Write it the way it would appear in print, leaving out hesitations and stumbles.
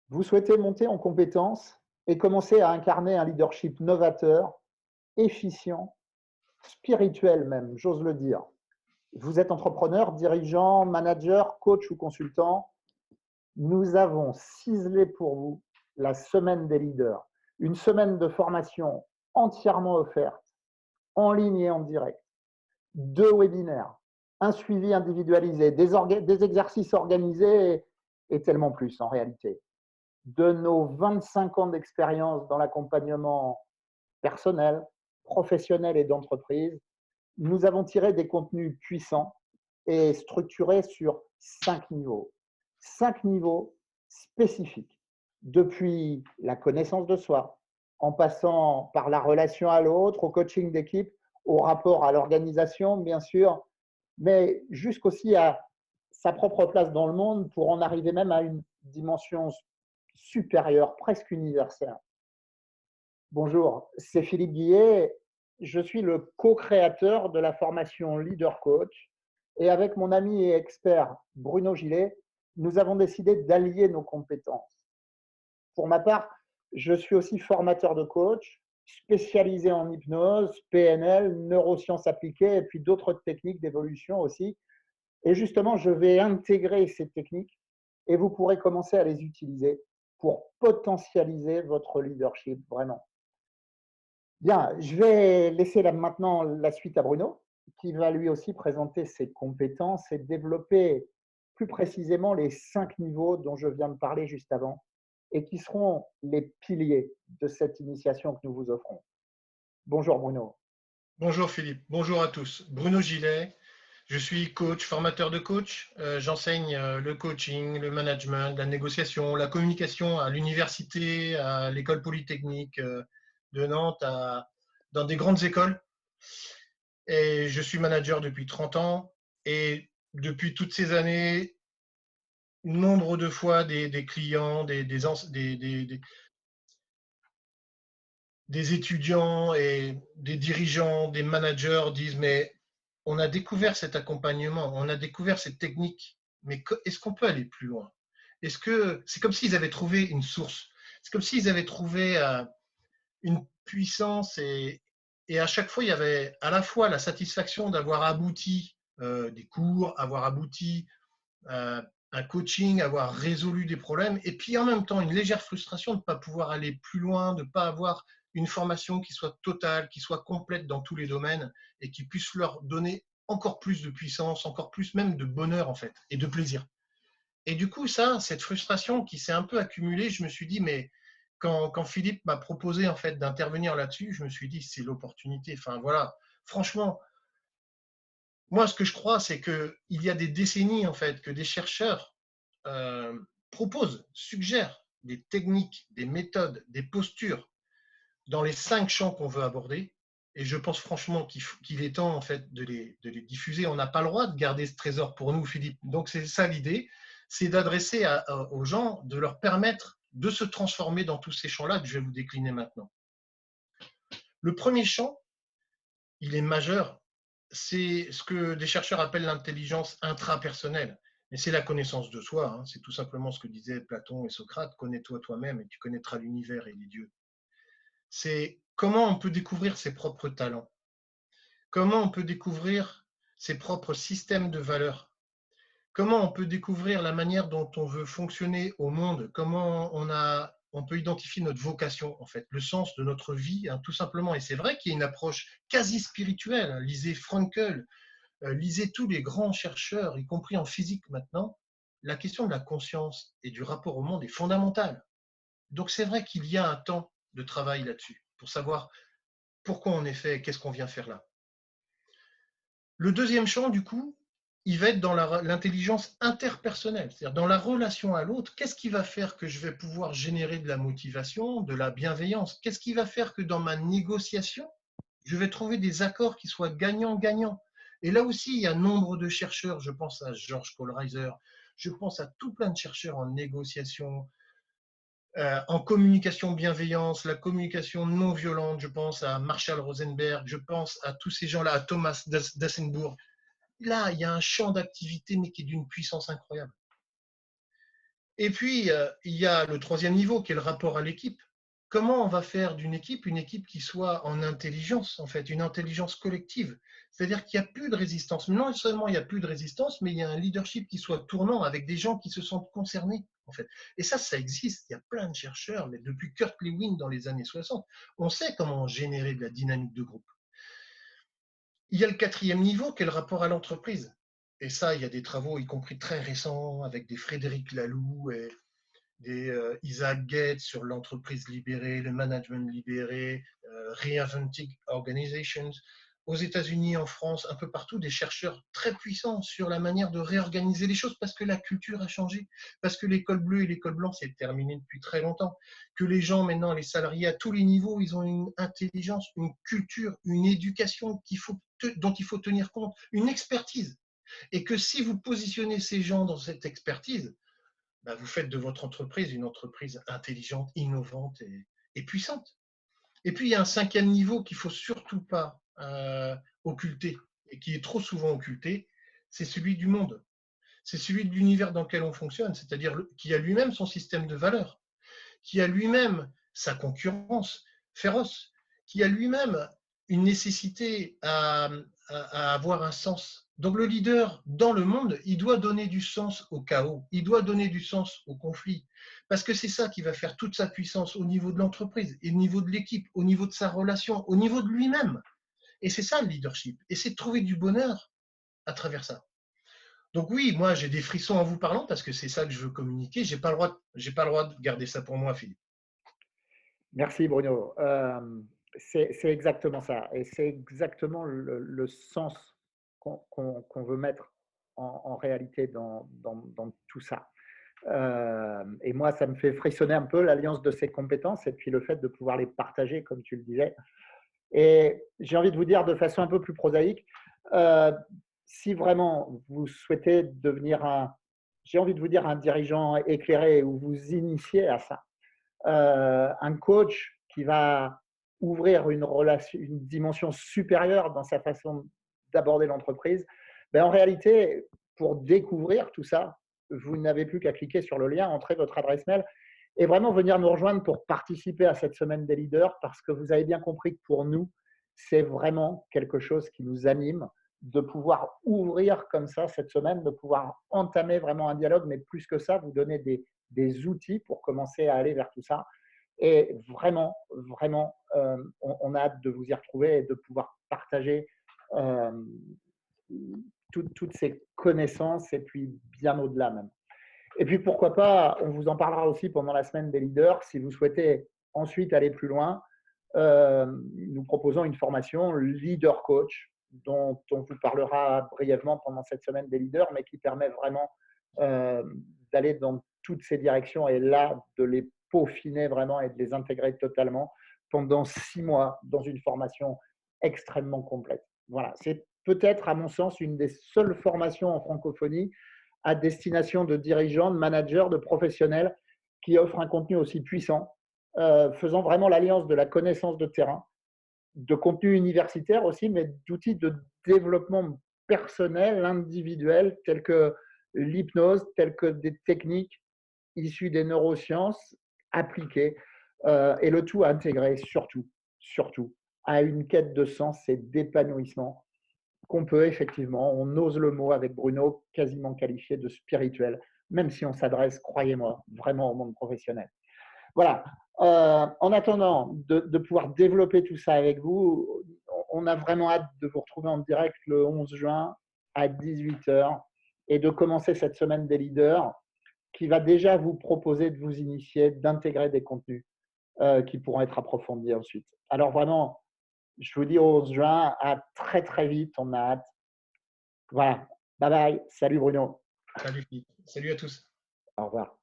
Vous souhaitez monter en compétences et commencer à incarner un leadership novateur, efficient, spirituel même, j'ose le dire. Vous êtes entrepreneur, dirigeant, manager, coach ou consultant. Nous avons ciselé pour vous la semaine des leaders, une semaine de formation entièrement offerte, en ligne et en direct, 2 webinaires, un suivi individualisé, des exercices organisés et tellement plus en réalité. De nos 25 ans d'expérience dans l'accompagnement personnel, professionnel et d'entreprise, nous avons tiré des contenus puissants et structurés sur 5 niveaux. 5 niveaux spécifiques, depuis la connaissance de soi, en passant par la relation à l'autre, au coaching d'équipe, au rapport à l'organisation, bien sûr, mais jusqu'aussi à sa propre place dans le monde pour en arriver même à une dimension supérieure, presque universelle. Bonjour, c'est Philippe Guillet. Je suis le co-créateur de la formation Leader Coach et avec mon ami et expert Bruno Gillet, nous avons décidé d'allier nos compétences. Pour ma part, je suis aussi formateur de coach, spécialisé en hypnose, PNL, neurosciences appliquées et puis d'autres techniques d'évolution aussi. Et justement, je vais intégrer ces techniques et vous pourrez commencer à les utiliser pour potentialiser votre leadership vraiment. Bien, je vais laisser là maintenant la suite à Bruno, qui va lui aussi présenter ses compétences et développer plus précisément les 5 niveaux dont je viens de parler juste avant et qui seront les piliers de cette initiation que nous vous offrons. Bonjour Bruno. Bonjour Philippe, bonjour à tous. Bruno Gillet, je suis coach, formateur de coach. J'enseigne le coaching, le management, la négociation, la communication à l'université, à l'école polytechnique de Nantes, dans des grandes écoles. Et je suis manager depuis 30 ans. Et depuis toutes ces années, nombre de fois des clients, des étudiants et des dirigeants, des managers disent mais on a découvert cet accompagnement, on a découvert cette technique, mais est-ce qu'on peut aller plus loin? Est-ce que c'est comme s'ils avaient trouvé une source? C'est comme s'ils avaient trouvé une puissance et à chaque fois il y avait à la fois la satisfaction d'avoir abouti des cours, avoir abouti euh, un coaching, avoir résolu des problèmes, et puis en même temps une légère frustration de ne pas pouvoir aller plus loin, de ne pas avoir une formation qui soit totale, qui soit complète dans tous les domaines et qui puisse leur donner encore plus de puissance, encore plus même de bonheur en fait, et de plaisir. Et du coup, ça, cette frustration qui s'est un peu accumulée, je me suis dit, mais quand Philippe m'a proposé en fait d'intervenir là-dessus, je me suis dit, c'est l'opportunité. Enfin voilà, franchement, moi, ce que je crois, c'est qu'il y a des décennies, en fait, que des chercheurs proposent, suggèrent des techniques, des méthodes, des postures dans les 5 champs qu'on veut aborder. Et je pense franchement qu'il est temps, en fait, de les diffuser. On n'a pas le droit de garder ce trésor pour nous, Philippe. Donc, c'est ça l'idée, c'est d'adresser aux gens, de leur permettre de se transformer dans tous ces champs-là que je vais vous décliner maintenant. Le premier champ, il est majeur, c'est ce que des chercheurs appellent l'intelligence intrapersonnelle. Et c'est la connaissance de soi, hein. C'est tout simplement ce que disaient Platon et Socrate, connais-toi toi-même et tu connaîtras l'univers et les dieux. C'est comment on peut découvrir ses propres talents, comment on peut découvrir ses propres systèmes de valeurs, comment on peut découvrir la manière dont on veut fonctionner au monde, comment on peut identifier notre vocation, en fait, le sens de notre vie, hein, tout simplement. Et c'est vrai qu'il y a une approche quasi spirituelle, hein. Lisez Frankl, lisez tous les grands chercheurs, y compris en physique maintenant, la question de la conscience et du rapport au monde est fondamentale. Donc c'est vrai qu'il y a un temps de travail là-dessus, pour savoir pourquoi on est fait, qu'est-ce qu'on vient faire là. Le deuxième champ, du coup, il va être dans l'intelligence interpersonnelle, c'est-à-dire dans la relation à l'autre, qu'est-ce qui va faire que je vais pouvoir générer de la motivation, de la bienveillance? Qu'est-ce qui va faire que dans ma négociation, je vais trouver des accords qui soient gagnant-gagnant? Et là aussi, il y a nombre de chercheurs, je pense à George Kohlreiser, je pense à tout plein de chercheurs en négociation, en communication bienveillance, la communication non violente, je pense à Marshall Rosenberg, je pense à tous ces gens-là, à Thomas Dassenbourg. Là, il y a un champ d'activité, mais qui est d'une puissance incroyable. Et puis, il y a le troisième niveau qui est le rapport à l'équipe. Comment on va faire d'une équipe une équipe qui soit en intelligence, en fait, une intelligence collective? C'est-à-dire qu'il n'y a plus de résistance. Non seulement il n'y a plus de résistance, mais il y a un leadership qui soit tournant avec des gens qui se sentent concernés, en fait. Et ça existe. Il y a plein de chercheurs, mais depuis Kurt Lewin dans les années 60, on sait comment générer de la dynamique de groupe. Il y a le quatrième niveau qui est le rapport à l'entreprise. Et ça, il y a des travaux, y compris très récents, avec des Frédéric Laloux et des Isaac Gates sur l'entreprise libérée, le management libéré, Reinventing Organizations. Aux États-Unis, en France, un peu partout, des chercheurs très puissants sur la manière de réorganiser les choses parce que la culture a changé, parce que l'école bleue et l'école blanche, c'est terminé depuis très longtemps, que les gens maintenant, les salariés à tous les niveaux, ils ont une intelligence, une culture, une éducation dont il faut tenir compte, une expertise. Et que si vous positionnez ces gens dans cette expertise, bah, vous faites de votre entreprise une entreprise intelligente, innovante et puissante. Et puis, il y a un cinquième niveau qu'il ne faut surtout pas occulter et qui est trop souvent occulté, c'est celui du monde. C'est celui de l'univers dans lequel on fonctionne, c'est-à-dire qui a lui-même son système de valeurs, qui a lui-même sa concurrence féroce, qui a lui-même une nécessité à avoir un sens. Donc le leader dans le monde, il doit donner du sens au chaos, il doit donner du sens au conflit, parce que c'est ça qui va faire toute sa puissance au niveau de l'entreprise, au niveau de l'équipe, au niveau de sa relation, au niveau de lui-même. Et c'est ça le leadership. Et c'est de trouver du bonheur à travers ça. Donc oui, moi j'ai des frissons en vous parlant parce que c'est ça que je veux communiquer. J'ai pas le droit de garder ça pour moi, Philippe. Merci Bruno. C'est exactement ça. Et c'est exactement le sens qu'on veut mettre en réalité dans tout ça. Et moi, ça me fait frissonner un peu l'alliance de ces compétences et puis le fait de pouvoir les partager, comme tu le disais. Et j'ai envie de vous dire de façon un peu plus prosaïque, euh, si vraiment vous souhaitez devenir j'ai envie de vous dire un dirigeant éclairé ou vous initier à ça, un coach qui va ouvrir une relation, une dimension supérieure dans sa façon d'aborder l'entreprise, ben en réalité, pour découvrir tout ça, vous n'avez plus qu'à cliquer sur le lien, entrer votre adresse mail et vraiment venir nous rejoindre pour participer à cette semaine des leaders parce que vous avez bien compris que pour nous, c'est vraiment quelque chose qui nous anime de pouvoir ouvrir comme ça cette semaine, de pouvoir entamer vraiment un dialogue, mais plus que ça, vous donner des outils pour commencer à aller vers tout ça. Et vraiment, vraiment, on a hâte de vous y retrouver et de pouvoir partager euh, toutes ces connaissances et puis bien au-delà même. Et puis pourquoi pas, on vous en parlera aussi pendant la semaine des leaders. Si vous souhaitez ensuite aller plus loin, nous proposons une formation Leader Coach dont on vous parlera brièvement pendant cette semaine des leaders, mais qui permet vraiment euh, d'aller dans toutes ces directions et là, de les peaufiner vraiment et de les intégrer totalement pendant 6 mois dans une formation extrêmement complète. Voilà, c'est peut-être, à mon sens, une des seules formations en francophonie à destination de dirigeants, de managers, de professionnels qui offrent un contenu aussi puissant, faisant vraiment l'alliance de la connaissance de terrain, de contenu universitaire aussi, mais d'outils de développement personnel, individuel, tels que l'hypnose, tels que des techniques issues des neurosciences appliquées, et le tout intégré surtout, à une quête de sens et d'épanouissement qu'on peut effectivement, on ose le mot avec Bruno, quasiment qualifié de spirituel, même si on s'adresse, croyez-moi, vraiment au monde professionnel. Voilà. En attendant de pouvoir développer tout ça avec vous, on a vraiment hâte de vous retrouver en direct le 11 juin à 18h et de commencer cette semaine des leaders qui va déjà vous proposer de vous initier, d'intégrer des contenus qui pourront être approfondis ensuite. Alors vraiment, je vous dis au 11 juin, à très très vite, on a hâte. Voilà. Bye bye. Salut Bruno. Salut, Philippe. Salut à tous. Au revoir.